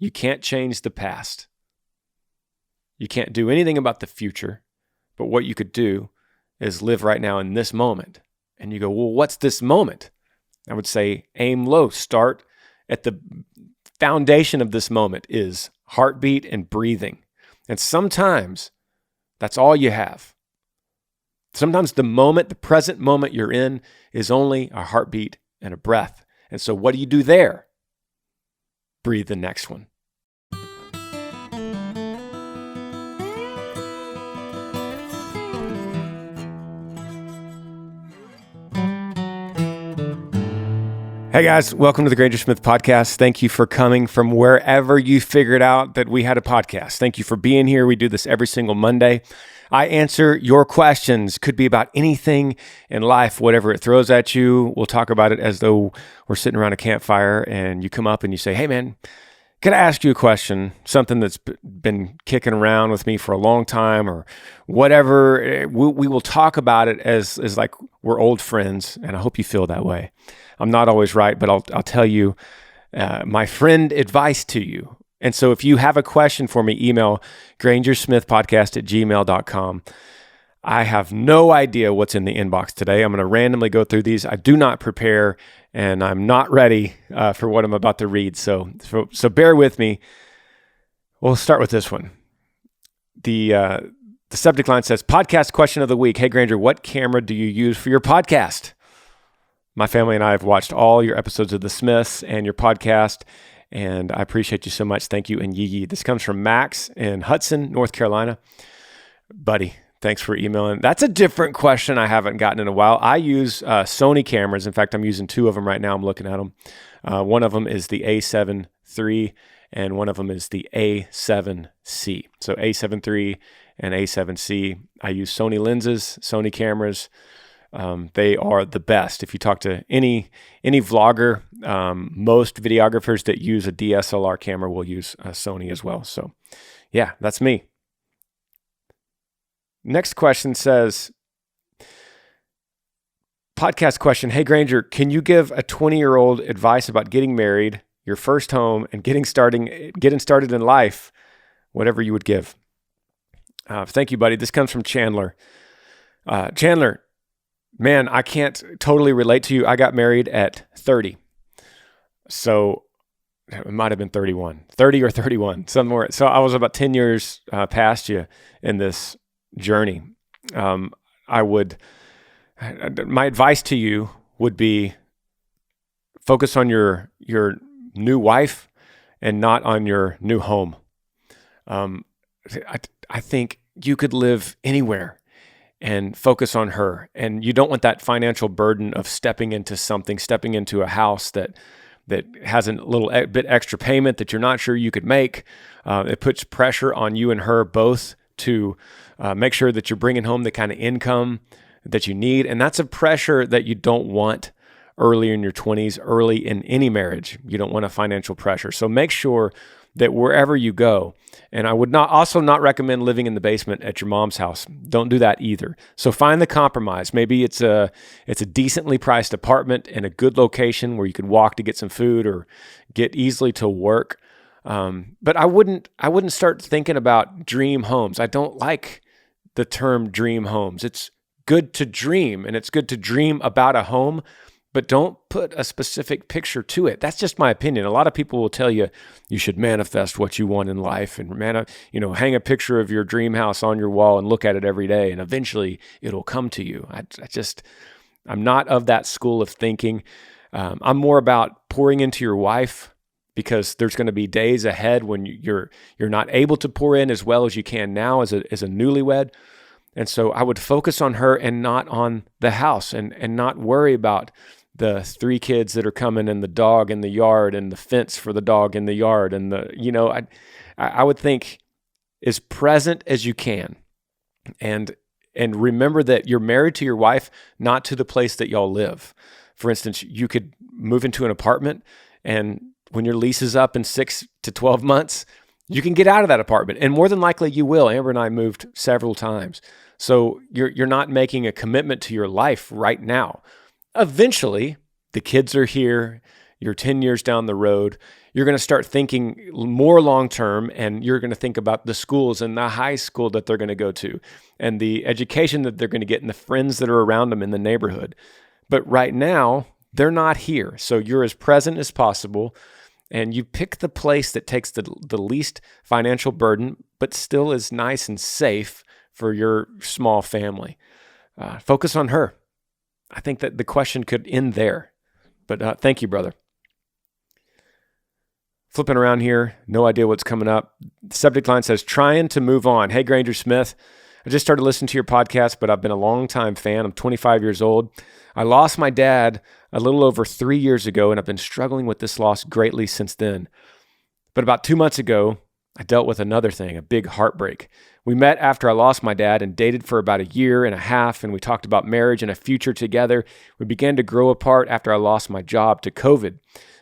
You can't change the past. You can't do anything about the future. But what you could do is live right now in this moment. And you go, well, what's this moment? I would say aim low. Start at the foundation of this moment is heartbeat and breathing. And sometimes that's all you have. Sometimes the present moment you're in is only a heartbeat and a breath. And so what do you do there? Breathe the next one. Hey guys, welcome to the Granger Smith Podcast. Thank you for coming from wherever you figured out that we had a podcast. Thank you for being here. We do this every single Monday. I answer your questions. Could be about anything in life, whatever it throws at you. We'll talk about it as though we're sitting around a campfire and you come up and you say, hey man, can I ask you a question? Something that's been kicking around with me for a long time or whatever. We will talk about it as like we're old friends, and I hope you feel that way. I'm not always right, but I'll tell you my friend advice to you. And so if you have a question for me, email grangersmithpodcast@gmail.com. I have no idea what's in the inbox today. I'm going to randomly go through these. I do not prepare, and I'm not ready for what I'm about to read. So bear with me. We'll start with this one. The subject line says, podcast question of the week. Hey, Granger, what camera do you use for your podcast? My family and I have watched all your episodes of The Smiths and your podcast, and I appreciate you so much. Thank you, and yee. This comes from Max in Hudson, North Carolina. Buddy, thanks for emailing. That's a different question I haven't gotten in a while. I use Sony cameras. In fact, I'm using two of them right now. I'm looking at them. One of them is the A7 III, and one of them is the A7C. So A7 III and A7C. I use Sony lenses, Sony cameras. They are the best. If you talk to any vlogger, most videographers that use a DSLR camera will use Sony as well. So yeah, that's me. Next question says, podcast question. Hey Granger, can you give a 20-year-old advice about getting married, your first home, and getting started in life, whatever you would give? Thank you, buddy. This comes from Chandler. Chandler, man, I can't totally relate to you. I got married at 30. So it might have been 30 or 31, somewhere. So I was about 10 years past you in this journey. My advice to you would be focus on your new wife and not on your new home. I think you could live anywhere and focus on her. And you don't want that financial burden of stepping into a house that has a little bit extra payment that you're not sure you could make. It puts pressure on you and her both to make sure that you're bringing home the kind of income that you need. And that's a pressure that you don't want early in your 20s, early in any marriage. You don't want a financial pressure. So make sure that wherever you go, and I would not recommend living in the basement at your mom's house. Don't do that either. So find the compromise. Maybe it's a decently priced apartment in a good location where you can walk to get some food or get easily to work. But I wouldn't start thinking about dream homes. I don't like the term dream homes. It's good to dream, and it's good to dream about a home, but don't put a specific picture to it. That's just my opinion. A lot of people will tell you you should manifest what you want in life and hang a picture of your dream house on your wall and look at it every day, and eventually it'll come to you. I'm not of that school of thinking. I'm more about pouring into your wife, because there's going to be days ahead when you're not able to pour in as well as you can now as a newlywed. And so I would focus on her and not on the house, and not worry about the 3 kids that are coming and the dog in the yard and the fence for the dog in the yard. And I would think as present as you can, and remember that you're married to your wife, not to the place that y'all live. For instance, you could move into an apartment, and when your lease is up in 6 to 12 months, you can get out of that apartment, and more than likely you will. Amber and I moved several times. So you're not making a commitment to your life right now. Eventually, the kids are here, you're 10 years down the road, you're going to start thinking more long-term, and you're going to think about the schools and the high school that they're going to go to and the education that they're going to get and the friends that are around them in the neighborhood. But right now, they're not here. So you're as present as possible, and you pick the place that takes the least financial burden, but still is nice and safe for your small family. Focus on her. I think that the question could end there. But thank you, brother. Flipping around here, no idea what's coming up. The subject line says, trying to move on. Hey, Granger Smith, I just started listening to your podcast, but I've been a long-time fan. I'm 25 years old. I lost my dad a little over 3 years ago, and I've been struggling with this loss greatly since then. But about 2 months ago, I dealt with another thing, a big heartbreak. We met after I lost my dad and dated for about 1.5 years, and we talked about marriage and a future together. We began to grow apart after I lost my job to COVID.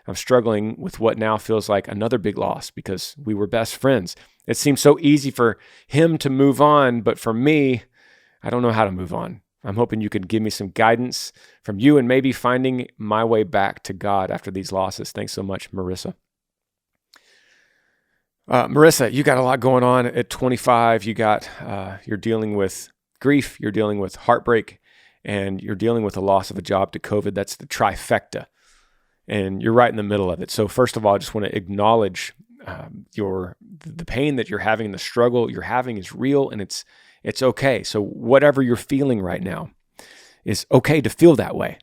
I'm struggling with what now feels like another big loss because we were best friends. It seems so easy for him to move on, but for me, I don't know how to move on. I'm hoping you could give me some guidance from you and maybe finding my way back to God after these losses. Thanks so much, Marissa. Marissa, you got a lot going on at 25. You're dealing with grief, you're dealing with heartbreak, and you're dealing with the loss of a job to COVID. That's the trifecta. And you're right in the middle of it. So first of all, I just want to acknowledge the pain that you're having, the struggle you're having is real, and it's okay. So whatever you're feeling right now is okay to feel that way.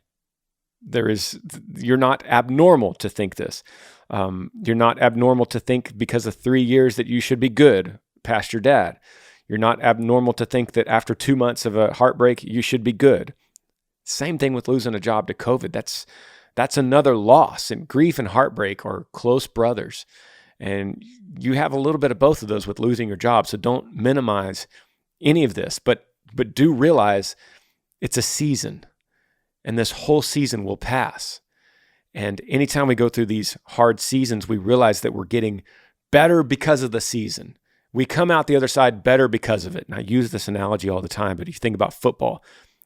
You're not abnormal to think this. You're not abnormal to think because of 3 years that you should be good past your dad. You're not abnormal to think that after 2 months of a heartbreak, you should be good. Same thing with losing a job to COVID. That's another loss, and grief and heartbreak are close brothers. And you have a little bit of both of those with losing your job. So don't minimize any of this, but do realize it's a season, and this whole season will pass. And anytime we go through these hard seasons, we realize that we're getting better because of the season. We come out the other side better because of it. And I use this analogy all the time, but if you think about football,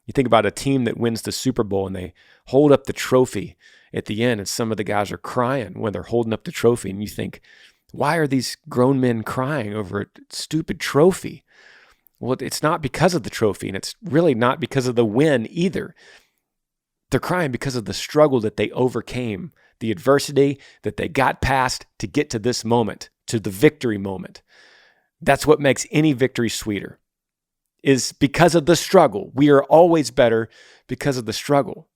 you think about a team that wins the Super Bowl and they hold up the trophy at the end, and some of the guys are crying when they're holding up the trophy. And you think, why are these grown men crying over a stupid trophy? Well, it's not because of the trophy, and it's really not because of the win either. They're crying because of the struggle that they overcame, the adversity that they got past to get to this moment, to the victory moment. That's what makes any victory sweeter, is because of the struggle. We are always better because of the struggle.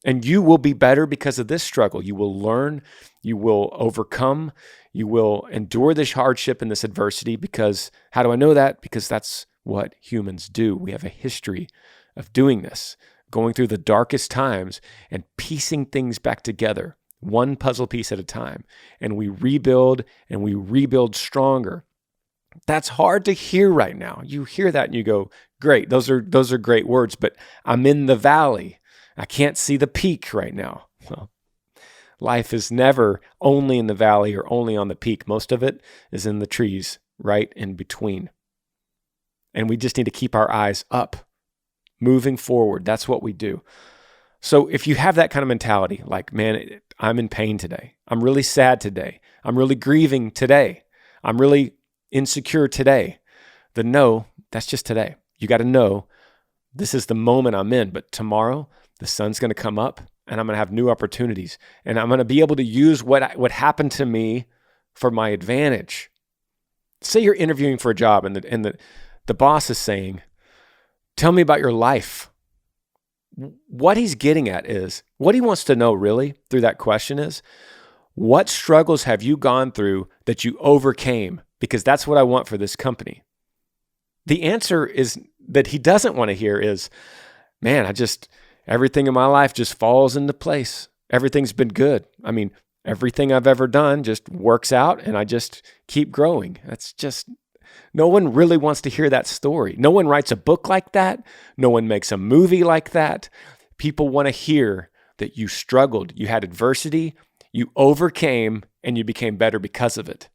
And you will be better because of this struggle. You will learn, you will overcome, you will endure this hardship and this adversity because, how do I know that? Because that's what humans do. We have a history of doing this, going through the darkest times and piecing things back together, one puzzle piece at a time. And we rebuild stronger. That's hard to hear right now. You hear that and you go, great, those are great words, but I'm in the valley. I can't see the peak right now. Well, life is never only in the valley or only on the peak. Most of it is in the trees right in between. And we just need to keep our eyes up, moving forward. That's what we do. So if you have that kind of mentality, like, man, I'm in pain today. I'm really sad today. I'm really grieving today. I'm really insecure today. Then no, that's just today. You got to know this is the moment I'm in, but tomorrow the sun's going to come up and I'm going to have new opportunities, and I'm going to be able to use what happened to me for my advantage. Say you're interviewing for a job and the boss is saying, tell me about your life. What he's getting at is, what he wants to know really through that question is, what struggles have you gone through that you overcame? Because that's what I want for this company. The answer is that he doesn't want to hear is, man, everything in my life just falls into place. Everything's been good. I mean, everything I've ever done just works out and I just keep growing. No one really wants to hear that story. No one writes a book like that. No one makes a movie like that. People want to hear that you struggled, you had adversity, you overcame, and you became better because of it.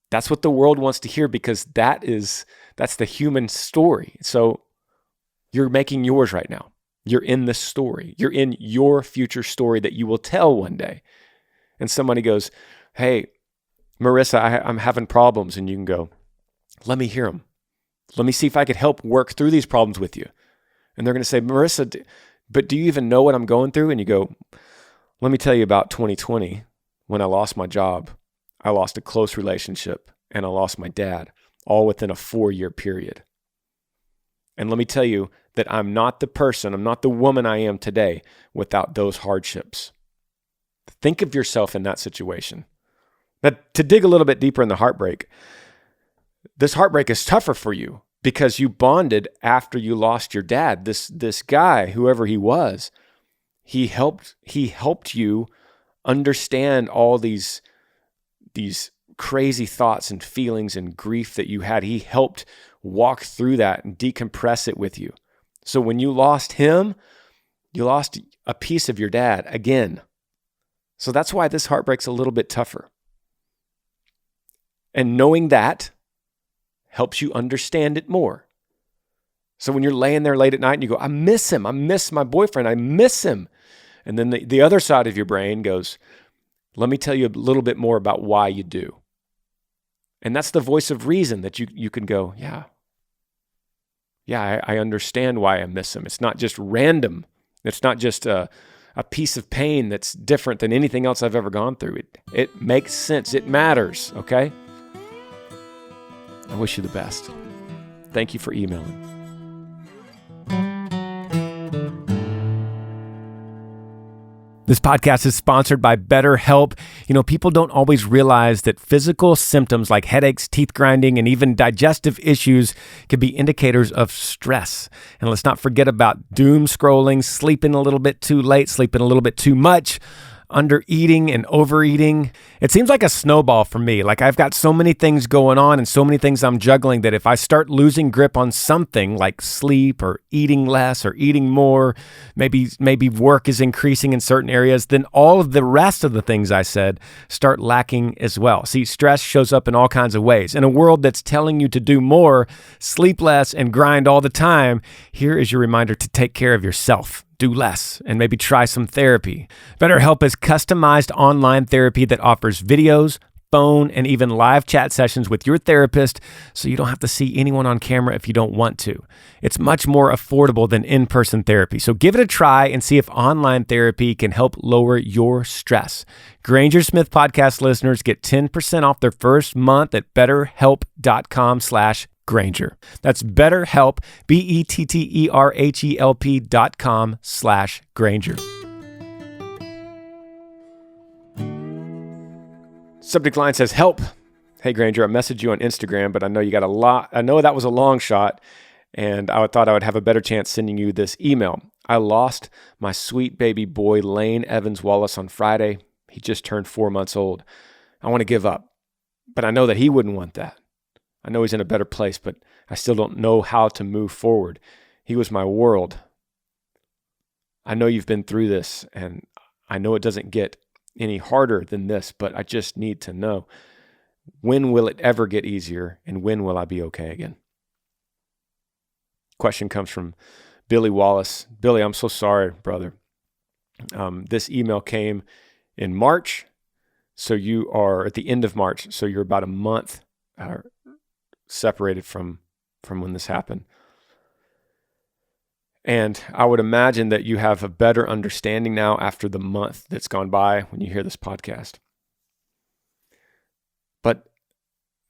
That's what the world wants to hear, because that's the human story. So you're making yours right now. You're in this story. You're in your future story that you will tell one day. And somebody goes, hey, Marissa, I'm having problems. And you can go, let me hear them. Let me see if I could help work through these problems with you. And they're going to say, Marissa, but do you even know what I'm going through? And you go, let me tell you about 2020 when I lost my job. I lost a close relationship and I lost my dad, all within a 4-year period. And let me tell you that I'm not the woman I am today without those hardships. Think of yourself in that situation. Now, to dig a little bit deeper in the heartbreak, this heartbreak is tougher for you because you bonded after you lost your dad. This guy, whoever he was, he helped you understand all these crazy thoughts and feelings and grief that you had. He helped walk through that and decompress it with you. So when you lost him, you lost a piece of your dad again. So that's why this heartbreak's a little bit tougher. And knowing that helps you understand it more. So when you're laying there late at night and you go, I miss him. I miss my boyfriend. I miss him. And then the other side of your brain goes, let me tell you a little bit more about why you do. And that's the voice of reason that you can go, I understand why I miss him. It's not just random. It's not just a piece of pain that's different than anything else I've ever gone through. It makes sense. It matters, okay? I wish you the best. Thank you for emailing. This podcast is sponsored by BetterHelp. People don't always realize that physical symptoms like headaches, teeth grinding, and even digestive issues can be indicators of stress. And let's not forget about doom scrolling, sleeping a little bit too late, sleeping a little bit too much, under eating and overeating. It seems like a snowball for me. Like I've got so many things going on and so many things I'm juggling that if I start losing grip on something like sleep or eating less or eating more, maybe work is increasing in certain areas, then all of the rest of the things I said start lacking as well. See, stress shows up in all kinds of ways. In a world that's telling you to do more, sleep less, and grind all the time, here is your reminder to take care of yourself. Do less, and maybe try some therapy. BetterHelp is customized online therapy that offers videos, phone, and even live chat sessions with your therapist, so you don't have to see anyone on camera if you don't want to. It's much more affordable than in-person therapy, so give it a try and see if online therapy can help lower your stress. Granger Smith Podcast listeners get 10% off their first month at betterhelp.com/Granger. That's BetterHelp, BetterHelp.com/Granger. Subject line says, help. Hey, Granger, I messaged you on Instagram, but I know you got a lot. I know that was a long shot, and I thought I would have a better chance sending you this email. I lost my sweet baby boy, Lane Evans Wallace, on Friday. He just turned 4 months old. I want to give up, but I know that he wouldn't want that. I know he's in a better place, but I still don't know how to move forward. He was my world. I know you've been through this, and I know it doesn't get any harder than this, but I just need to know, when will it ever get easier, and when will I be okay again? Question comes from Billy Wallace. Billy, I'm so sorry, brother. This email came in March, so you are at the end of March, so you're about a month separated from when this happened. And I would imagine that you have a better understanding now after the month that's gone by when you hear this podcast. But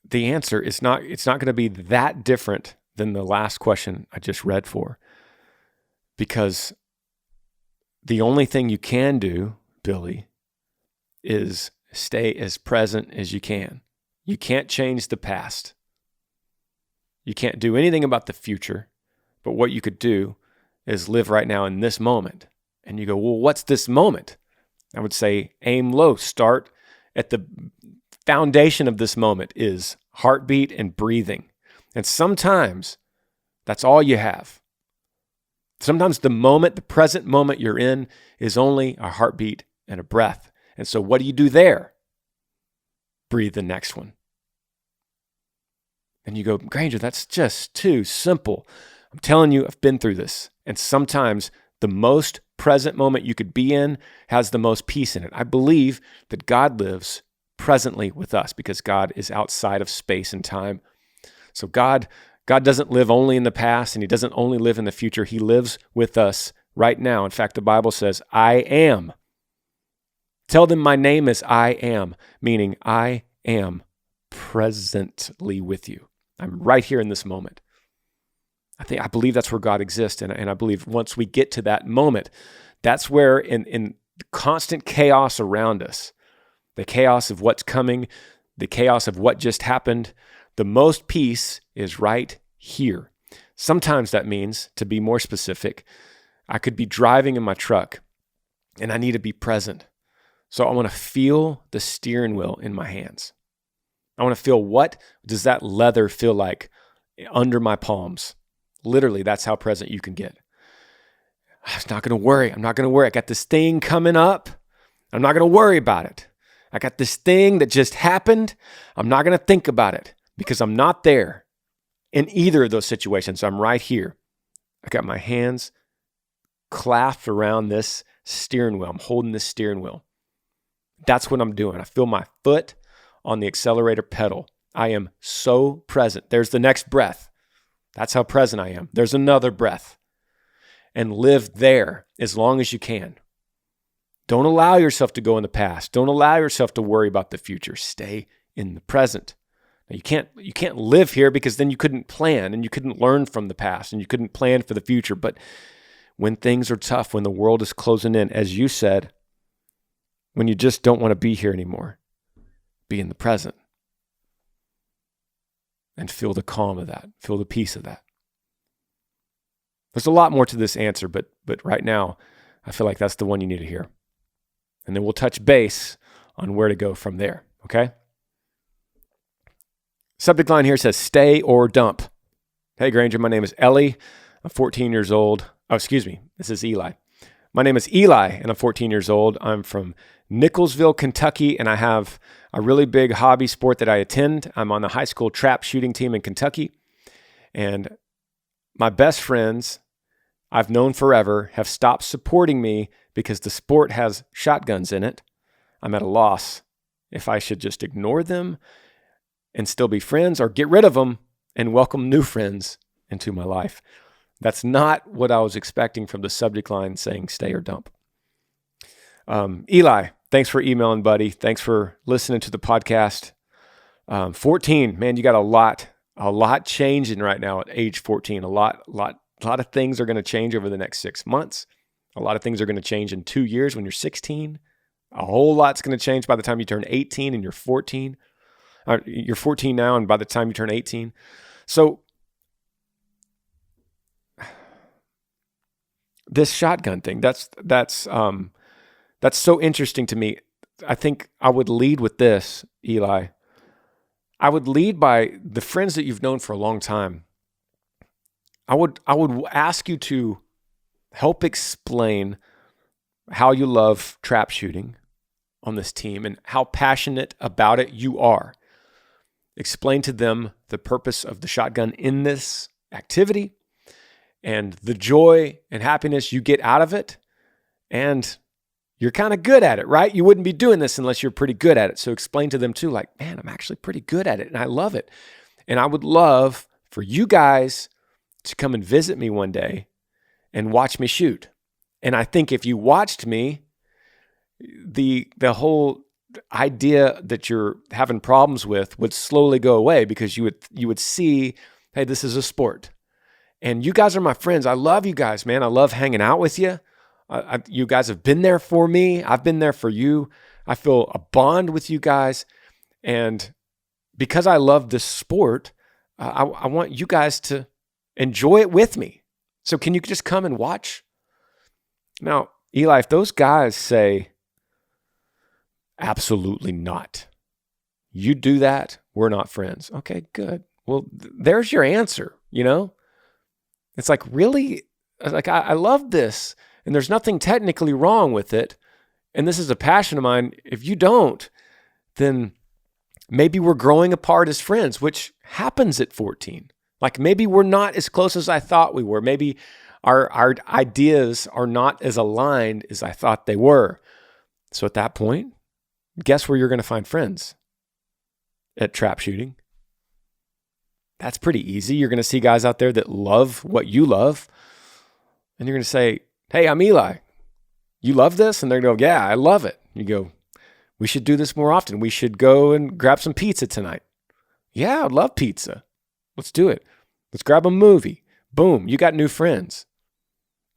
the answer is it's not going to be that different than the last question I just read for. Because the only thing you can do, Billy, is stay as present as you can. You can't change the past. You can't do anything about the future, but what you could do is live right now in this moment. And you go, well, what's this moment? I would say aim low. Start at the foundation of this moment is heartbeat and breathing. And sometimes that's all you have. Sometimes the present moment you're in is only a heartbeat and a breath. And so what do you do there? Breathe the next one. And you go, Granger, that's just too simple. I'm telling you, I've been through this. And sometimes The most present moment you could be in has the most peace in it. I believe that God lives presently with us because God is outside of space and time. So God doesn't live only in the past, and he doesn't only live in the future. He lives with us right now. In fact, the Bible says, I am. Tell them my name is I am, meaning I am presently with you. I'm right here in this moment. I believe that's where God exists. And I believe once we get to that moment, that's where in constant chaos around us, the chaos of what's coming, the chaos of what just happened, the most peace is right here. Sometimes that means, to be more specific, I could be driving in my truck and I need to be present. So I want to feel the steering wheel in my hands. I want to feel, what does that leather feel like under my palms? Literally, that's how present you can get. I'm not going to worry. I got this thing coming up. I'm not going to worry about it. I got this thing that just happened. I'm not going to think about it because I'm not there in either of those situations. I'm right here. I got my hands clasped around this steering wheel. I'm holding this steering wheel. That's what I'm doing. I feel my foot on the accelerator pedal. I am so present. There's the next breath. That's how present I am. There's another breath. And live there as long as you can. Don't allow yourself to go in the past. Don't allow yourself to worry about the future. Stay in the present. Now, you can't live here because then you couldn't plan and you couldn't learn from the past and you couldn't plan for the future. But when things are tough, when the world is closing in, as you said, when you just don't want to be here anymore, be in the present and feel the calm of that, feel the peace of that. There's a lot more to this answer, but right now, I feel like that's the one you need to hear. And then we'll touch base on where to go from there, okay? Subject line here says, stay or dump. Hey, Granger, my name is Ellie. I'm 14 years old. Oh, excuse me. This is Eli. My name is Eli, and I'm 14 years old. I'm from Nicholsville, Kentucky, and I have a really big hobby sport that I attend. I'm on the high school trap shooting team in Kentucky. And my best friends I've known forever have stopped supporting me because the sport has shotguns in it. I'm at a loss if I should just ignore them and still be friends, or get rid of them and welcome new friends into my life. That's not what I was expecting from the subject line saying stay or dump. Eli, thanks for emailing, buddy. Thanks for listening to the podcast. 14, man, you got a lot changing right now at age 14. A lot of things are going to change over the next 6 months. A lot of things are going to change in 2 years when you're 16. A whole lot's going to change by the time you turn 18 and you're 14. You're 14 now, and by the time you turn 18. So this shotgun thing, that's so interesting to me. I think I would lead with this, Eli. I would lead by the friends that you've known for a long time. I would ask you to help explain how you love trap shooting on this team and how passionate about it you are. Explain to them the purpose of the shotgun in this activity and the joy and happiness you get out of it. And you're kind of good at it, right? You wouldn't be doing this unless you're pretty good at it. So explain to them too, like, man, I'm actually pretty good at it and I love it. And I would love for you guys to come and visit me one day and watch me shoot. And I think if you watched me, the whole idea that you're having problems with would slowly go away because you would see, hey, this is a sport. And you guys are my friends. I love you guys, man. I love hanging out with you. You guys have been there for me. I've been there for you. I feel a bond with you guys. And because I love this sport, I want you guys to enjoy it with me. So can you just come and watch? Now, Eli, if those guys say, absolutely not, you do that, we're not friends. Okay, good. Well, there's your answer, you know? It's like, really? Like, I love this, and there's nothing technically wrong with it, and this is a passion of mine. If you don't, then maybe we're growing apart as friends, which happens at 14. Like, maybe we're not as close as I thought we were. Maybe Our ideas are not as aligned as I thought they were. So at that point, guess where you're going to find friends? At trap shooting. That's pretty easy. You're going to see guys out there that love what you love. And you're going to say, hey, I'm Eli. You love this? And they're going to go, yeah, I love it. You go, we should do this more often. We should go and grab some pizza tonight. Yeah, I'd love pizza. Let's do it. Let's grab a movie. Boom, you got new friends.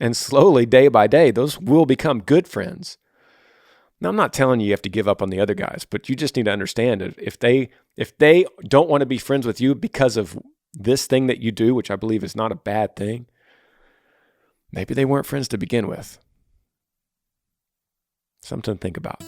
And slowly, day by day, those will become good friends. Now, I'm not telling you have to give up on the other guys, but you just need to understand it. If they don't want to be friends with you because of this thing that you do, which I believe is not a bad thing, maybe they weren't friends to begin with. Something to think about.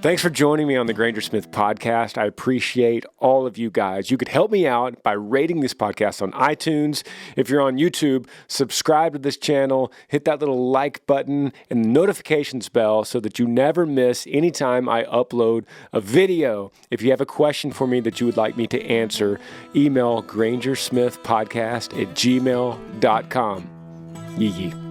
Thanks for joining me on the Granger Smith Podcast. I appreciate all of you guys. You could help me out by rating this podcast on iTunes. If you're on YouTube, subscribe to this channel, hit that little like button and the notifications bell so that you never miss any time I upload a video. If you have a question for me that you would like me to answer, email grangersmithpodcast@gmail.com. Yee.